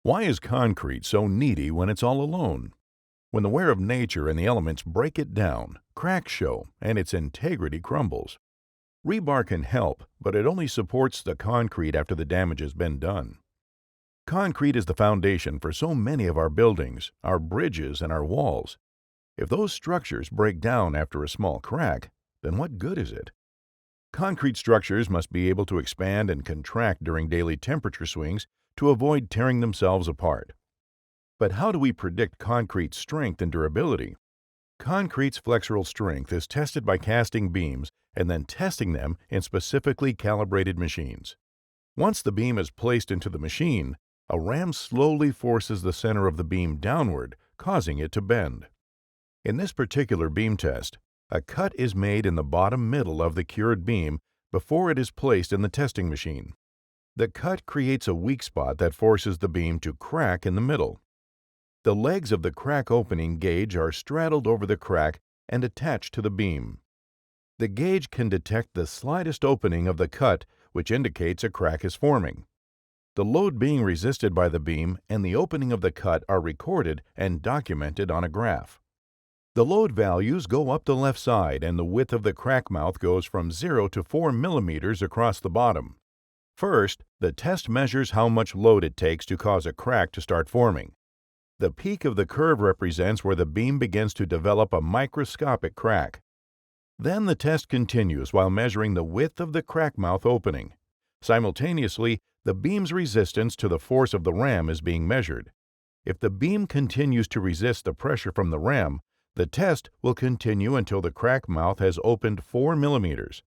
Why is concrete so needy when it's all alone? When the wear of nature and the elements break it down, cracks show and its integrity crumbles. Rebar can help, but it only supports the concrete after the damage has been done. Concrete is the foundation for so many of our buildings, our bridges, and our walls. If those structures break down after a small crack, then what good is it? Concrete structures must be able to expand and contract during daily temperature swings to avoid tearing themselves apart. But how do we predict concrete's strength and durability? Concrete's flexural strength is tested by casting beams and then testing them in specifically calibrated machines. Once the beam is placed into the machine, a ram slowly forces the center of the beam downward, causing it to bend. In this particular beam test, a cut is made in the bottom middle of the cured beam before it is placed in the testing machine. The cut creates a weak spot that forces the beam to crack in the middle. The legs of the crack opening gauge are straddled over the crack and attached to the beam. The gauge can detect the slightest opening of the cut, which indicates a crack is forming. The load being resisted by the beam and the opening of the cut are recorded and documented on a graph. The load values go up the left side and the width of the crack mouth goes from 0 to 4 millimeters across the bottom. First, the test measures how much load it takes to cause a crack to start forming. The peak of the curve represents where the beam begins to develop a microscopic crack. Then the test continues while measuring the width of the crack mouth opening. Simultaneously, the beam's resistance to the force of the ram is being measured. If the beam continues to resist the pressure from the ram, the test will continue until the crack mouth has opened 4 millimeters.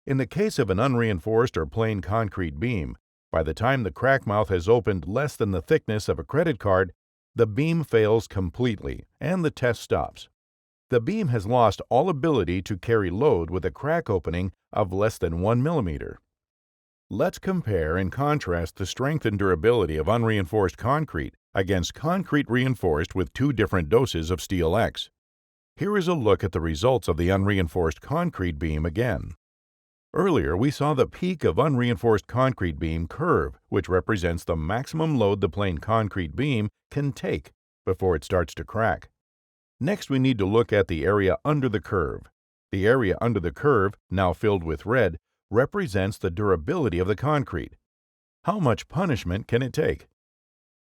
In the case of an unreinforced or plain concrete beam, by the time the crack mouth has opened less than the thickness of a credit card, the beam fails completely and the test stops. The beam has lost all ability to carry load with a crack opening of less than 1 millimeter. Let's compare and contrast the strength and durability of unreinforced concrete against concrete reinforced with two different doses of SteelX. Here is a look at the results of the unreinforced concrete beam again. Earlier, we saw the peak of unreinforced concrete beam curve, which represents the maximum load the plain concrete beam can take before it starts to crack. Next, we need to look at the area under the curve. The area under the curve, now filled with red, represents the durability of the concrete. How much punishment can it take?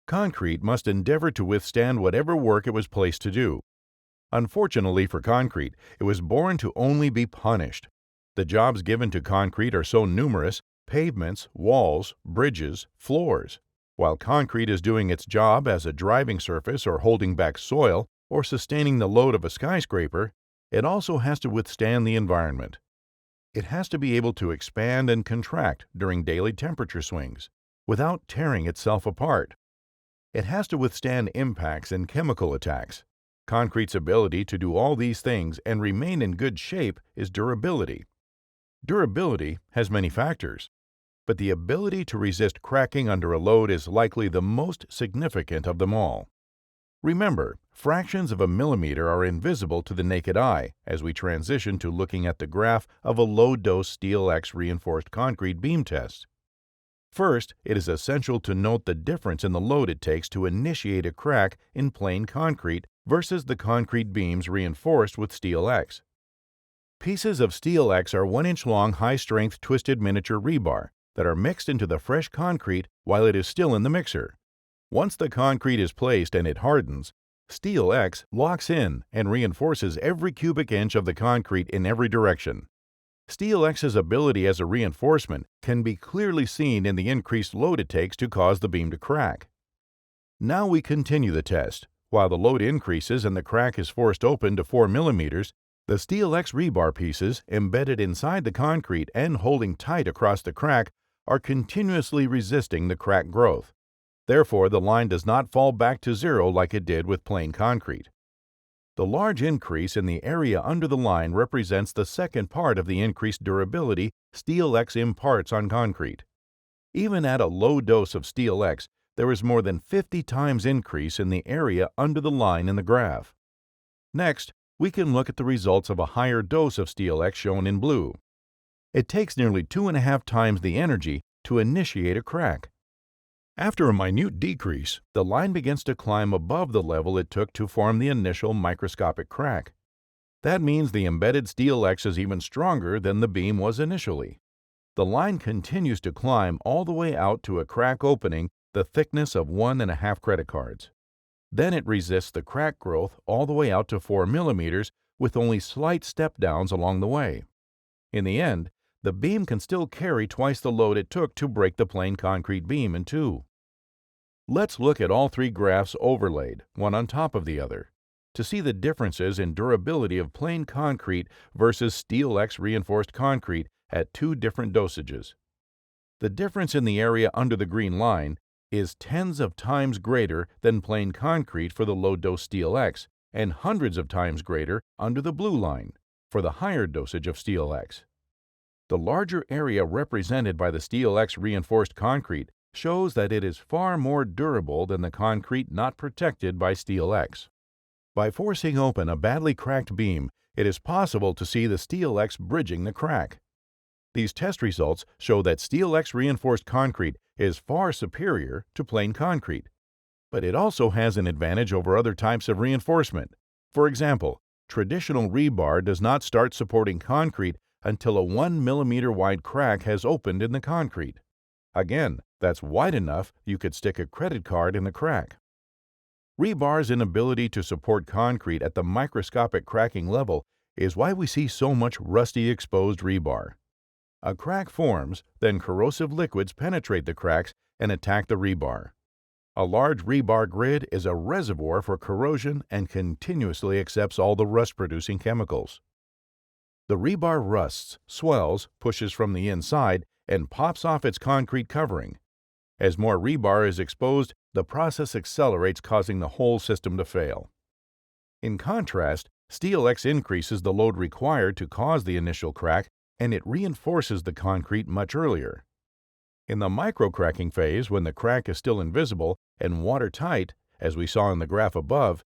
Concrete must endeavor to withstand whatever work it was placed to do. Unfortunately for concrete, it was born to only be punished. The jobs given to concrete are so numerous: pavements, walls, bridges, floors. While concrete is doing its job as a driving surface or holding back soil or sustaining the load of a skyscraper, it also has to withstand the environment. It has to be able to expand and contract during daily temperature swings without tearing itself apart. It has to withstand impacts and chemical attacks. Concrete's ability to do all these things and remain in good shape is durability. Durability has many factors, but the ability to resist cracking under a load is likely the most significant of them all. Remember, fractions of a millimeter are invisible to the naked eye as we transition to looking at the graph of a low-dose SteelX reinforced concrete beam test. First, it is essential to note the difference in the load it takes to initiate a crack in plain concrete versus the concrete beams reinforced with SteelX. Pieces of SteelX are 1-inch long high-strength twisted miniature rebar that are mixed into the fresh concrete while it is still in the mixer. Once the concrete is placed and it hardens, SteelX locks in and reinforces every cubic inch of the concrete in every direction. SteelX's ability as a reinforcement can be clearly seen in the increased load it takes to cause the beam to crack. Now we continue the test. While the load increases and the crack is forced open to 4 millimeters, the SteelX rebar pieces, embedded inside the concrete and holding tight across the crack, are continuously resisting the crack growth. Therefore, the line does not fall back to zero like it did with plain concrete. The large increase in the area under the line represents the second part of the increased durability SteelX imparts on concrete. Even at a low dose of SteelX, there is more than 50 times increase in the area under the line in the graph. Next, we can look at the results of a higher dose of SteelX shown in blue. It takes nearly 2.5 times the energy to initiate a crack. After a minute decrease, the line begins to climb above the level it took to form the initial microscopic crack. That means the embedded SteelX is even stronger than the beam was initially. The line continues to climb all the way out to a crack opening the thickness of 1.5 credit cards. Then it resists the crack growth all the way out to 4 millimeters with only slight step downs along the way. In the end, the beam can still carry twice the load it took to break the plain concrete beam in two. Let's look at all three graphs overlaid, one on top of the other, to see the differences in durability of plain concrete versus SteelX reinforced concrete at two different dosages. The difference in the area under the green line is tens of times greater than plain concrete for the low-dose SteelX and hundreds of times greater under the blue line for the higher dosage of SteelX. The larger area represented by the SteelX reinforced concrete shows that it is far more durable than the concrete not protected by SteelX. By forcing open a badly cracked beam, it is possible to see the SteelX bridging the crack. These test results show that SteelX reinforced concrete is far superior to plain concrete. But it also has an advantage over other types of reinforcement. For example, traditional rebar does not start supporting concrete until a 1 millimeter wide crack has opened in the concrete. Again, that's wide enough you could stick a credit card in the crack. Rebar's inability to support concrete at the microscopic cracking level is why we see so much rusty exposed rebar. A crack forms, then corrosive liquids penetrate the cracks and attack the rebar. A large rebar grid is a reservoir for corrosion and continuously accepts all the rust-producing chemicals. The rebar rusts, swells, pushes from the inside, and pops off its concrete covering. As more rebar is exposed, the process accelerates, causing the whole system to fail. In contrast, SteelX increases the load required to cause the initial crack, and it reinforces the concrete much earlier. In the microcracking phase, when the crack is still invisible and watertight, as we saw in the graph above,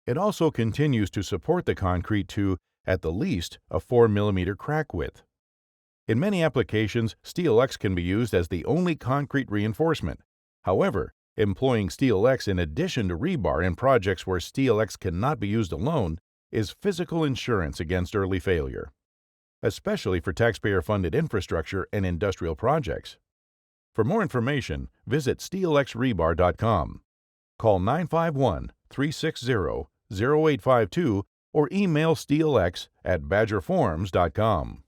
it also continues to support the concrete to, at the least, a 4 millimeter crack width. In many applications, SteelX can be used as the only concrete reinforcement. However, employing SteelX in addition to rebar in projects where SteelX cannot be used alone is physical insurance against early failure, especially for taxpayer-funded infrastructure and industrial projects. For more information, visit SteelXrebar.com. Call 951-360-0852 or email SteelX@badgerforms.com.